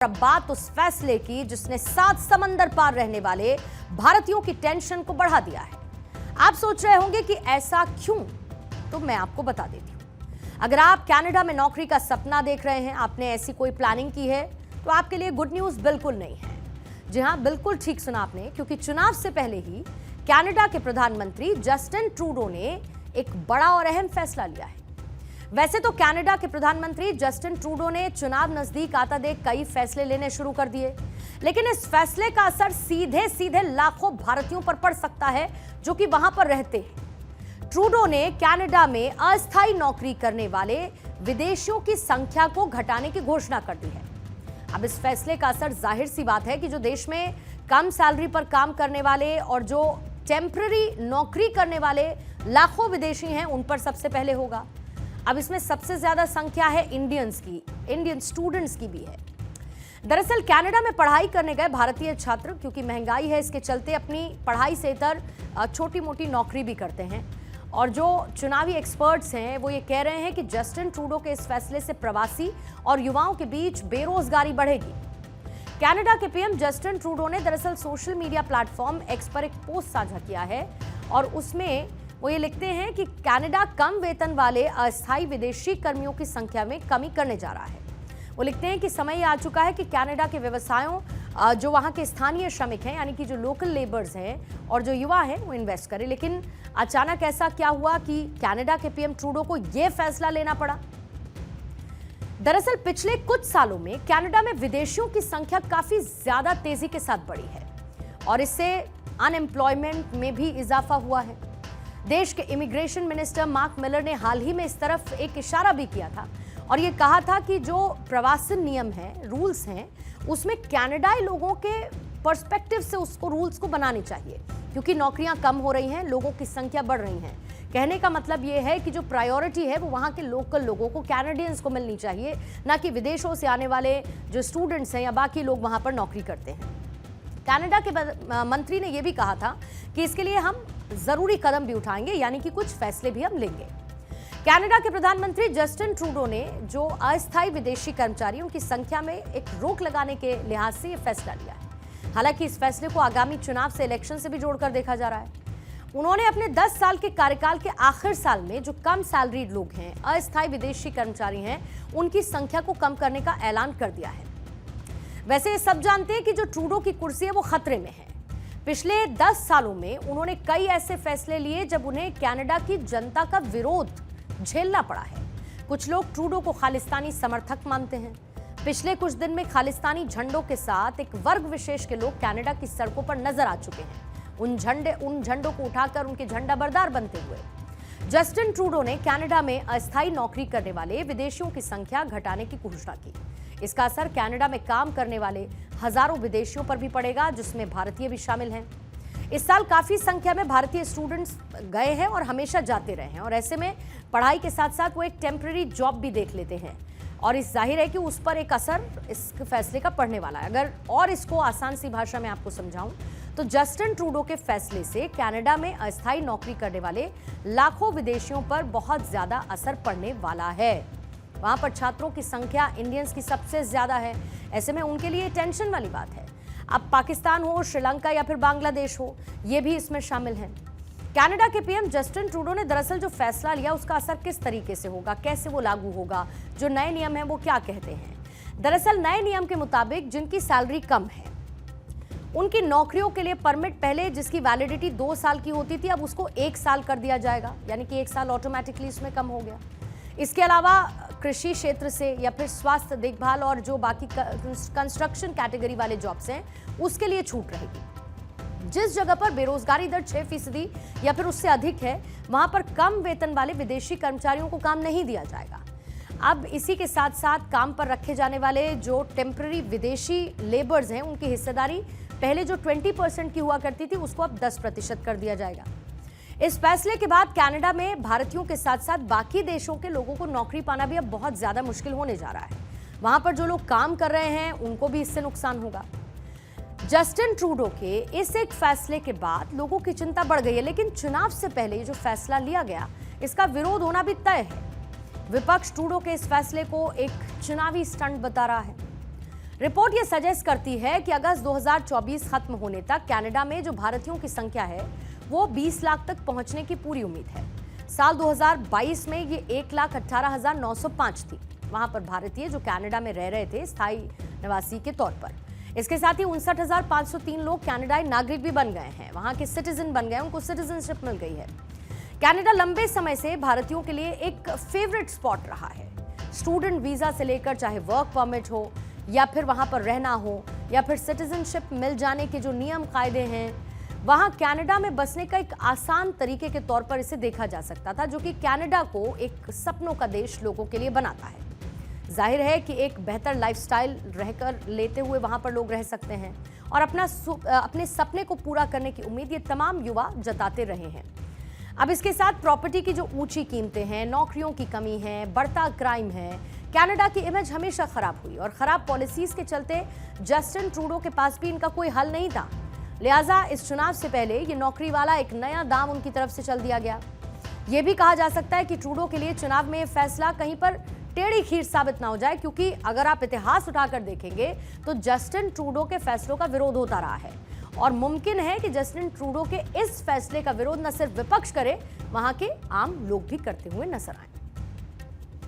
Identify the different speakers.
Speaker 1: अब बात उस फैसले की जिसने 7 समंदर पार रहने वाले भारतीयों की टेंशन को बढ़ा दिया है। आप सोच रहे होंगे कि ऐसा क्यों, तो मैं आपको बता देती हूं। अगर आप कनाडा में नौकरी का सपना देख रहे हैं, आपने ऐसी कोई प्लानिंग की है, तो आपके लिए गुड न्यूज बिल्कुल नहीं है। जी हां, बिल्कुल ठीक सुना आपने, क्योंकि चुनाव से पहले ही कनाडा के प्रधानमंत्री जस्टिन ट्रूडो ने एक बड़ा और अहम फैसला लिया है। वैसे तो कनाडा के प्रधानमंत्री जस्टिन ट्रूडो ने चुनाव नजदीक आता देख कई फैसले लेने शुरू कर दिए, लेकिन इस फैसले का असर सीधे सीधे लाखों भारतीयों पर पड़ सकता है जो कि वहां पर रहते हैं। ट्रूडो ने कनाडा में अस्थायी नौकरी करने वाले विदेशियों की संख्या को घटाने की घोषणा कर दी है। अब इस फैसले का असर जाहिर सी बात है कि जो देश में कम सैलरी पर काम करने वाले और जो टेम्पररी नौकरी करने वाले लाखों विदेशी हैं, उन पर सबसे पहले होगा। अब इसमें सबसे ज्यादा संख्या है इंडियन स्टूडेंट्स की भी है। दरअसल कनाडा में पढ़ाई करने गए भारतीय छात्र, क्योंकि महंगाई है, इसके चलते अपनी पढ़ाई से इतर छोटी मोटी नौकरी भी करते हैं। और जो चुनावी एक्सपर्ट्स हैं वो ये कह रहे हैं कि जस्टिन ट्रूडो के इस फैसले से प्रवासी और युवाओं के बीच बेरोजगारी बढ़ेगी। कनाडा के पीएम जस्टिन ट्रूडो ने दरअसल सोशल मीडिया प्लेटफॉर्म एक्स पर एक पोस्ट साझा किया है और उसमें वो ये लिखते हैं कि कनाडा कम वेतन वाले अस्थायी विदेशी कर्मियों की संख्या में कमी करने जा रहा है। वो लिखते हैं कि समय आ चुका है कि कनाडा के व्यवसायों जो वहाँ के स्थानीय श्रमिक हैं, यानी कि जो लोकल लेबर्स हैं और जो युवा हैं, वो इन्वेस्ट करें। लेकिन अचानक ऐसा क्या हुआ कि कनाडा के पीएम ट्रूडो को यह फैसला लेना पड़ा? दरअसल पिछले कुछ सालों में कनाडा में विदेशियों की संख्या काफी ज्यादा तेजी के साथ बढ़ी है और इससे अनएम्प्लॉयमेंट में भी इजाफा हुआ है। देश के इमिग्रेशन मिनिस्टर मार्क मिलर ने हाल ही में इस तरफ एक इशारा भी किया था और ये कहा था कि जो प्रवासी नियम हैं, रूल्स हैं, उसमें कनाडाई लोगों के पर्सपेक्टिव से उसको रूल्स को बनाने चाहिए, क्योंकि नौकरियां कम हो रही हैं, लोगों की संख्या बढ़ रही है। कहने का मतलब ये है कि जो प्रायोरिटी है वो वहाँ के लोकल लोगों को, कैनेडियंस को मिलनी चाहिए, ना कि विदेशों से आने वाले जो स्टूडेंट्स हैं या बाकी लोग वहाँ पर नौकरी करते हैं। कनाडा के मंत्री ने यह भी कहा था कि इसके लिए हम जरूरी कदम भी उठाएंगे, यानी कि कुछ फैसले भी हम लेंगे। कनाडा के प्रधानमंत्री जस्टिन ट्रूडो ने जो अस्थायी विदेशी कर्मचारियों की संख्या में एक रोक लगाने के लिहाज से यह फैसला लिया है। हालांकि इस फैसले को आगामी चुनाव से इलेक्शन से भी जोड़कर देखा जा रहा है। उन्होंने अपने 10 साल के कार्यकाल के आखिर साल में जो कम सैलरीड लोग हैं, अस्थायी विदेशी कर्मचारी हैं, उनकी संख्या को कम करने का ऐलान कर दिया है। वैसे सब जानते हैं कि जो ट्रूडो की कुर्सी है वो खतरे में है। पिछले 10 सालों में उन्होंने कई ऐसे फैसले लिए जब उन्हें कनाडा की जनता का विरोध झेलना पड़ा है। कुछ लोग ट्रूडो को खालिस्तानी समर्थक मानते हैं। पिछले कुछ दिन में खालिस्तानी झंडों के साथ एक वर्ग विशेष के लोग कनाडा की सड़कों पर नजर आ चुके हैं, उन झंडों को उठाकर उनके झंडा बरदार बनते हुए। जस्टिन ट्रूडो ने कनाडा में अस्थायी नौकरी करने वाले विदेशियों की संख्या घटाने की घोषणा की। इसका असर कनाडा में काम करने वाले हजारों विदेशियों पर भी पड़ेगा, जिसमें भारतीय भी शामिल हैं। इस साल काफी संख्या में भारतीय स्टूडेंट्स गए हैं और हमेशा जाते रहे हैं, और ऐसे में पढ़ाई के साथ साथ वो एक टेम्पररी जॉब भी देख लेते हैं, और इस जाहिर है कि उस पर एक असर इस फैसले का पड़ने वाला है। अगर और इसको आसान सी भाषा में आपको समझाऊं तो जस्टिन ट्रूडो के फैसले से कनाडा में अस्थायी नौकरी करने वाले लाखों विदेशियों पर बहुत ज्यादा असर पड़ने वाला है। वहां पर छात्रों की संख्या इंडियंस की सबसे ज्यादा है। ऐसे में उनके लिए टेंशन वाली बात है। अब पाकिस्तान हो, श्रीलंका या फिर बांग्लादेश हो, ये भी इसमें शामिल हैं। कनाडा के पीएम जस्टिन ट्रूडो ने दरअसल जो फैसला लिया उसका असर किस तरीके से होगा, कैसे वो लागू होगा, जो नए नियम हैं वो क्या कहते हैं। दरअसल नए नियम के मुताबिक जिनकी सैलरी कम है उनकी नौकरियों के लिए परमिट पहले जिसकी वैलिडिटी 2 साल की होती थी, अब उसको 1 साल कर दिया जाएगा, यानी कि 1 साल ऑटोमेटिकली इसमें कम हो गया। इसके अलावा कृषि क्षेत्र से या फिर स्वास्थ्य देखभाल और जो बाकी कंस्ट्रक्शन कैटेगरी वाले जॉब्स हैं उसके लिए छूट रहेगी। जिस जगह पर बेरोजगारी दर 6% या फिर उससे अधिक है, वहां पर कम वेतन वाले विदेशी कर्मचारियों को काम नहीं दिया जाएगा। अब इसी के साथ साथ काम पर रखे जाने वाले जो टेम्पररी विदेशी लेबर्स हैं, उनकी हिस्सेदारी पहले जो 20% की हुआ करती थी उसको अब 10% कर दिया जाएगा। इस फैसले के बाद कनाडा में भारतीयों के साथ साथ बाकी देशों के लोगों को नौकरी पाना भी अब बहुत ज्यादा मुश्किल होने जा रहा है। वहां पर जो लोग काम कर रहे हैं उनको भी इससे नुकसान होगा। जस्टिन ट्रूडो के इस एक फैसले के बाद लोगों की चिंता बढ़ गई है, लेकिन चुनाव से पहले जो फैसला लिया गया इसका विरोध होना भी तय है। विपक्ष ट्रूडो के इस फैसले को एक चुनावी स्टंट बता रहा है। रिपोर्ट यह सजेस्ट करती है कि अगस्त 2024 खत्म होने तक कनाडा में जो भारतीयों की संख्या है वो 20 लाख तक पहुंचने की पूरी उम्मीद है। साल 2022 में ये 1,18,905 थी। वहां पर भारतीय जो कनाडा में रह रहे थे स्थायी निवासी के तौर पर। इसके साथ ही 59,503 लोग कनाडाई नागरिक भी बन गए हैं, वहां के सिटीजन बन गए, उनको सिटीजनशिप मिल गई है। कनाडा लंबे समय से भारतीयों के लिए एक फेवरेट स्पॉट रहा है। स्टूडेंट वीजा से लेकर चाहे वर्क परमिट हो या फिर वहां पर रहना हो या फिर सिटीजनशिप मिल जाने के जो नियम कायदे हैं, वहां कनाडा में बसने का एक आसान तरीके के तौर पर इसे देखा जा सकता था, जो कि कनाडा को एक सपनों का देश लोगों के लिए बनाता है। जाहिर है कि एक बेहतर लाइफस्टाइल रहकर लेते हुए वहां पर लोग रह सकते हैं और अपने सपने को पूरा करने की उम्मीद ये तमाम युवा जताते रहे हैं। अब इसके साथ प्रॉपर्टी की जो ऊंची कीमतें हैं, नौकरियों की कमी है, बढ़ता क्राइम है, कनाडा की इमेज हमेशा खराब हुई और खराब पॉलिसीज के चलते जस्टिन ट्रूडो के पास भी इनका कोई हल नहीं था। लिहाजा इस चुनाव से पहले ये नौकरी वाला एक नया दाम उनकी तरफ से चल दिया गया। ये भी कहा जा सकता है कि ट्रूडो के लिए चुनाव में फैसला कहीं पर टेढ़ी खीर साबित ना हो जाए, क्योंकि अगर आप इतिहास उठाकर देखेंगे तो जस्टिन ट्रूडो के फैसलों का विरोध होता रहा है और मुमकिन है कि जस्टिन ट्रूडो के इस फैसले का विरोध न सिर्फ विपक्ष करे, वहां के आम लोग भी करते हुए नजर आए।